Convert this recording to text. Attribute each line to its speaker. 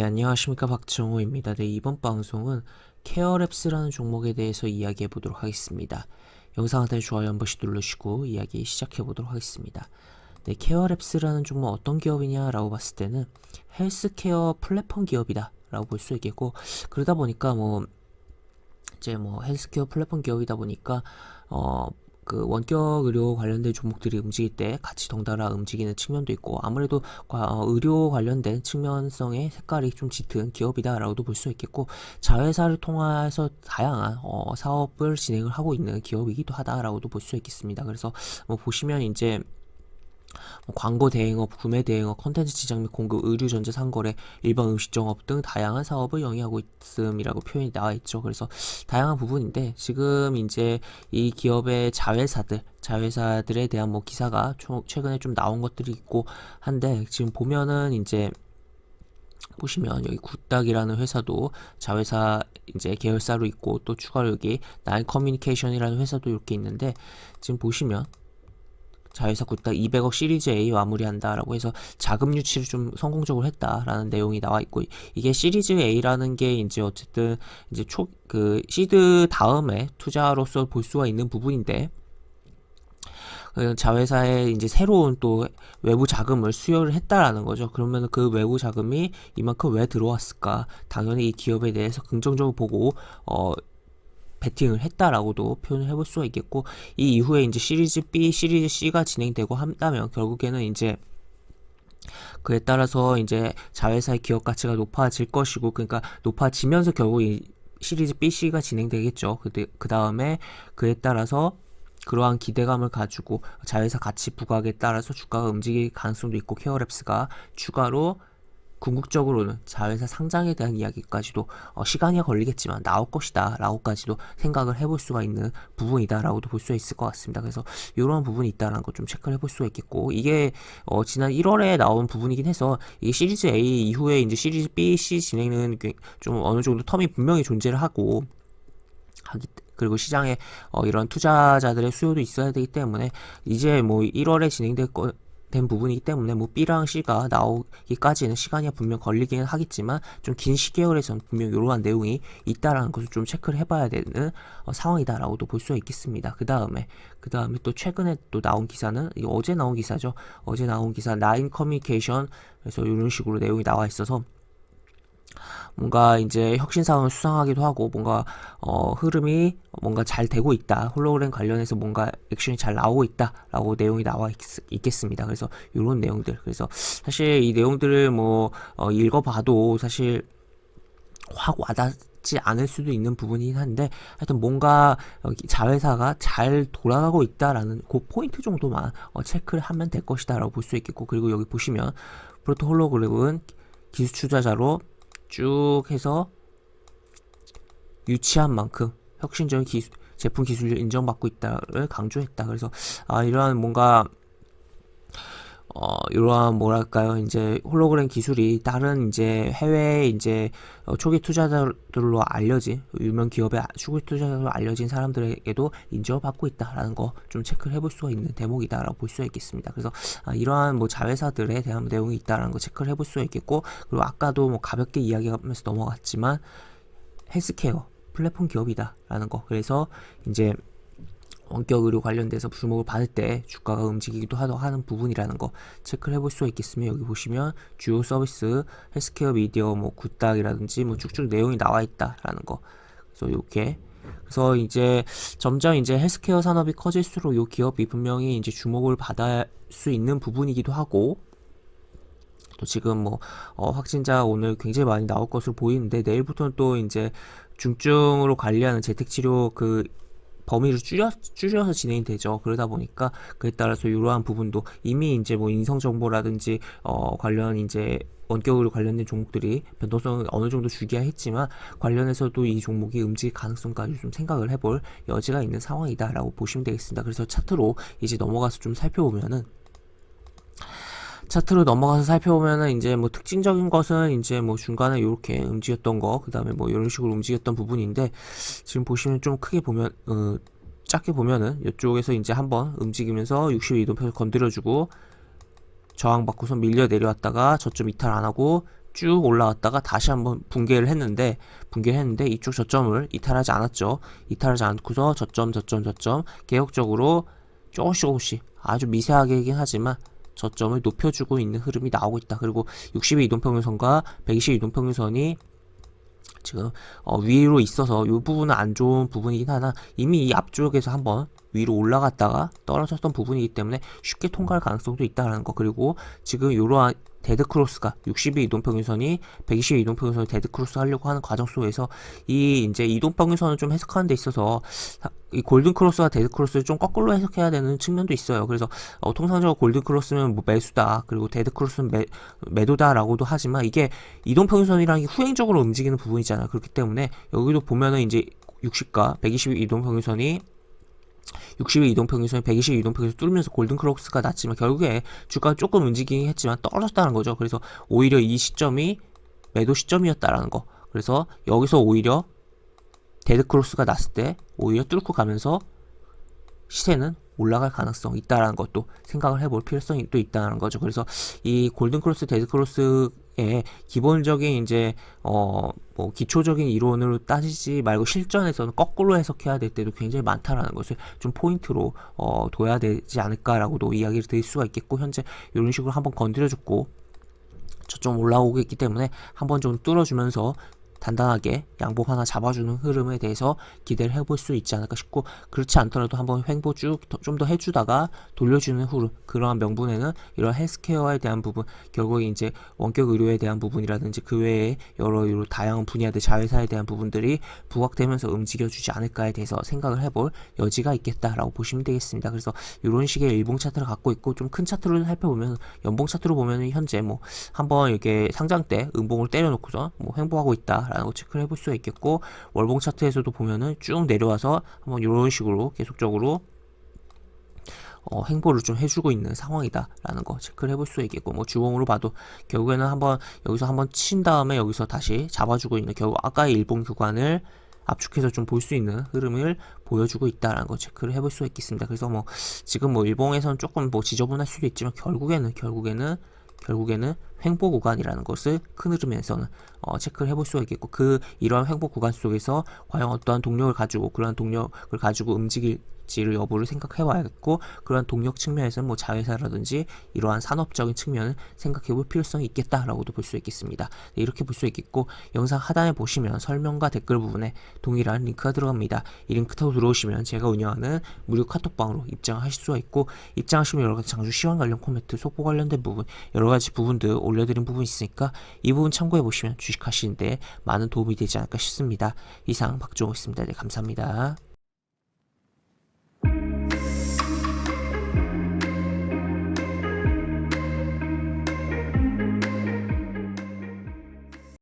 Speaker 1: 네, 안녕하십니까. 박정호입니다. 네, 이번 방송은 케어랩스라는 종목에 대해서 이야기해 보도록 하겠습니다. 영상 하단에 좋아요 한 번씩 누르시고 이야기 시작해 보도록 하겠습니다. 네, 케어랩스라는 종목 어떤 기업이냐라고 봤을 때는 헬스케어 플랫폼 기업이다 라고 볼 수 있겠고, 그러다 보니까 이제 헬스케어 플랫폼 기업이다 보니까 그 원격 의료 관련된 종목들이 움직일 때 같이 덩달아 움직이는 측면도 있고, 아무래도 의료 관련된 측면성의 색깔이 좀 짙은 기업이다라고도 볼 수 있겠고, 자회사를 통해서 다양한 사업을 진행을 하고 있는 기업이기도 하다라고도 볼 수 있겠습니다. 그래서 보시면 이제 광고 대행업, 구매 대행업, 콘텐츠 제작 및 공급, 의류 전자 상거래, 일반 음식점업 등 다양한 사업을 영위하고 있음이라고 표현이 나와 있죠. 그래서 다양한 부분인데, 지금 이제 이 기업의 자회사들에 대한 기사가 최근에 좀 나온 것들이 있고 한데, 지금 보면은 이제 보시면 여기 굿닥이라는 회사도 자회사 이제 계열사로 있고, 또 추가로 여기 나인 커뮤니케이션이라는 회사도 이렇게 있는데, 지금 보시면 자회사 굿닥 200억 시리즈 A 마무리한다라고 해서 자금 유치를 좀 성공적으로 했다라는 내용이 나와 있고, 이게 시리즈 A라는 게 이제 어쨌든 이제 시드 다음에 투자로서 볼 수가 있는 부분인데, 자회사에 이제 새로운 또 외부 자금을 수여를 했다라는 거죠. 그러면 그 외부 자금이 이만큼 왜 들어왔을까? 당연히 이 기업에 대해서 긍정적으로 보고 베팅을 했다라고도 표현을 해볼 수가 있겠고, 이 이후에 이제 시리즈 B, 시리즈 C가 진행되고 한다면 결국에는 이제 그에 따라서 이제 자회사의 기업 가치가 높아질 것이고, 그러니까 높아지면서 결국 이 시리즈 B, C가 진행되겠죠. 그 다음에 그에 따라서 그러한 기대감을 가지고 자회사 가치 부각에 따라서 주가가 움직일 가능성도 있고, 케어랩스가 추가로 궁극적으로는 자회사 상장에 대한 이야기까지도 시간이 걸리겠지만 나올 것이다 라고까지도 생각을 해볼 수가 있는 부분이다 라고도 볼 수 있을 것 같습니다. 그래서 이런 부분이 있다는 거 좀 체크를 해볼 수가 있겠고, 이게 지난 1월에 나온 부분이긴 해서 이게 시리즈 A 이후에 이제 시리즈 B, C 진행은 좀 어느 정도 텀이 분명히 존재를 하고, 그리고 시장에 이런 투자자들의 수요도 있어야 되기 때문에 이제 1월에 된 부분이기 때문에 B랑 C가 나오기까지는 시간이 분명 걸리기는 하겠지만, 좀 긴 시계열에서는 분명 이러한 내용이 있다라는 것을 좀 체크를 해봐야 되는 상황이다라고도 볼 수 있겠습니다. 그 다음에 또 최근에 또 나온 기사는, 이거 어제 나온 기사죠. 어제 나온 기사 나인 커뮤니케이션, 그래서 이런 식으로 내용이 나와 있어서 뭔가 이제 혁신사항을 수상하기도 하고, 뭔가 흐름이 뭔가 잘 되고 있다, 홀로그램 관련해서 뭔가 액션이 잘 나오고 있다라고 내용이 나와 있겠습니다. 그래서 이런 내용들, 그래서 사실 이 내용들을 읽어봐도 사실 확 와닿지 않을 수도 있는 부분이긴 한데, 하여튼 뭔가 자회사가 잘 돌아가고 있다라는 그 포인트 정도만 체크를 하면 될 것이다 라고 볼 수 있겠고, 그리고 여기 보시면 프로토 홀로그램은 기술 투자자로 쭉 해서 유치한 만큼 혁신적인 제품 기술을 인정받고 있다를 강조했다. 그래서 이러한 뭔가 이러한 뭐랄까요, 이제 홀로그램 기술이 다른 이제 해외 이제 초기 투자자들로 알려진 유명 기업의 초기 투자자로 알려진 사람들에게도 인정을 받고 있다라는 거 좀 체크를 해볼 수가 있는 대목이다라고 볼 수가 있겠습니다. 그래서 이러한 자회사들에 대한 내용이 있다라는 거 체크를 해볼 수가 있겠고, 그리고 아까도 가볍게 이야기하면서 넘어갔지만 헬스케어 플랫폼 기업이다라는 거, 그래서 이제 원격 의료 관련돼서 주목을 받을 때 주가가 움직이기도 하는 부분이라는 거 체크를 해볼 수가 있겠으면, 여기 보시면 주요 서비스 헬스케어 미디어 굿닥이라든지 쭉쭉 내용이 나와 있다라는 거. 그래서 이렇게, 그래서 이제 점점 이제 헬스케어 산업이 커질수록 이 기업이 분명히 이제 주목을 받을 수 있는 부분이기도 하고, 또 지금 확진자 오늘 굉장히 많이 나올 것으로 보이는데, 내일부터는 또 이제 중증으로 관리하는 재택치료 범위를 줄여서 진행이 되죠. 그러다 보니까 그에 따라서 이러한 부분도 이미 이제 인성정보라든지 관련 이제 원격으로 관련된 종목들이 변동성을 어느 정도 주기야 했지만, 관련해서도 이 종목이 움직일 가능성까지 좀 생각을 해볼 여지가 있는 상황이다라고 보시면 되겠습니다. 그래서 차트로 이제 넘어가서 좀 살펴보면은, 이제 특징적인 것은 이제 중간에 이렇게 움직였던 거, 그 다음에 이런 식으로 움직였던 부분인데, 지금 보시면 좀 크게 보면 작게 보면은 이쪽에서 이제 한번 움직이면서 62도 펴서 건드려주고 저항받고서 밀려 내려왔다가 저점 이탈 안하고 쭉 올라왔다가 다시 한번 붕괴를 했는데 이쪽 저점을 이탈하지 않았죠. 이탈하지 않고서 저점 계속적으로 조금씩 아주 미세하게긴 하지만 저점을 높여주고 있는 흐름이 나오고 있다. 그리고 60의 이동평균선과 120의 이동평균선이 지금 위로 있어서 이 부분은 안 좋은 부분이긴 하나 이미 이 앞쪽에서 한번 위로 올라갔다가 떨어졌던 부분이기 때문에 쉽게 통과할 가능성도 있다라는 거. 그리고 지금 이러한 데드크로스가 60의 이동평균선이 120의 이동평균선을 데드크로스 하려고 하는 과정 속에서 이 이제 이동평균선을 좀 해석하는 데 있어서 이 골든크로스와 데드크로스를 좀 거꾸로 해석해야 되는 측면도 있어요. 그래서 통상적으로 골든크로스는 뭐 매수다, 그리고 데드크로스는 매도다라고도 하지만 이게 이동평균선이랑 후행적으로 움직이는 부분이잖아요. 그렇기 때문에 여기도 보면은 이제 60과 120의 이동평균선이 60의 이동평균선이 120의 이동평균선 뚫으면서 골든크로스가 났지만 결국에 주가가 조금 움직이긴 했지만 떨어졌다는 거죠. 그래서 오히려 이 시점이 매도 시점이었다라는 거. 그래서 여기서 오히려 데드크로스가 났을 때 오히려 뚫고 가면서 시세는 올라갈 가능성이 있다라는 것도 생각을 해볼 필요성이 또 있다는 거죠. 그래서 이 골든크로스, 데드크로스의 기본적인 이제 뭐 기초적인 이론으로 따지지 말고 실전에서는 거꾸로 해석해야 될 때도 굉장히 많다라는 것을 좀 포인트로 둬야 되지 않을까라고도 이야기를 드릴 수가 있겠고, 현재 이런 식으로 한번 건드려줬고 저점 올라오고 있기 때문에 한번 좀 뚫어주면서 단단하게 양봉 하나 잡아주는 흐름에 대해서 기대를 해볼 수 있지 않을까 싶고, 그렇지 않더라도 한번 횡보 쭉 좀 더 해주다가 돌려주는 흐름, 그러한 명분에는 이런 헬스케어에 대한 부분, 결국에 이제 원격 의료에 대한 부분이라든지 그 외에 여러 다양한 분야들 자회사에 대한 부분들이 부각되면서 움직여주지 않을까에 대해서 생각을 해볼 여지가 있겠다라고 보시면 되겠습니다. 그래서 이런 식의 일봉 차트를 갖고 있고, 좀 큰 차트로 살펴보면 연봉 차트로 보면 현재 뭐 한번 이렇게 상장 때 음봉을 때려놓고서 뭐 횡보하고 있다 라는 거 체크를 해볼 수가 있겠고, 월봉 차트에서도 보면은 쭉 내려와서 한번 이런 식으로 계속적으로 횡보를 좀 해주고 있는 상황이다 라는 거 체크를 해볼 수 있겠고, 뭐 주봉으로 봐도 결국에는 한번 여기서 한번 친 다음에 여기서 다시 잡아주고 있는, 결국 아까의 일봉 구간을 압축해서 좀 볼 수 있는 흐름을 보여주고 있다라는 거 체크를 해볼 수가 있겠습니다. 그래서 뭐 지금 뭐 일봉에서는 조금 뭐 지저분할 수도 있지만 결국에는 횡보 구간이라는 것을 큰 흐름에서는 체크를 해볼 수가 있겠고, 이러한 횡보 구간 속에서 과연 어떠한 동력을 가지고 그러한 동력을 가지고 움직일지를 여부를 생각해 봐야겠고, 그러한 동력 측면에서는 뭐 자회사라든지 이러한 산업적인 측면을 생각해 볼 필요성이 있겠다라고도 볼 수 있겠습니다. 네, 이렇게 볼 수 있겠고, 영상 하단에 보시면 설명과 댓글 부분에 동일한 링크가 들어갑니다. 이 링크 타고 들어오시면 제가 운영하는 무료 카톡방으로 입장하실 수가 있고, 입장하시면 여러가지 장주 시황 관련 코멘트, 속보 관련된 부분, 여러가지 부분들 올려드린 부분이 있으니까 이 부분 참고해 보시면 주식하시는데 많은 도움이 되지 않을까 싶습니다. 이상 박종호였습니다. 네, 감사합니다.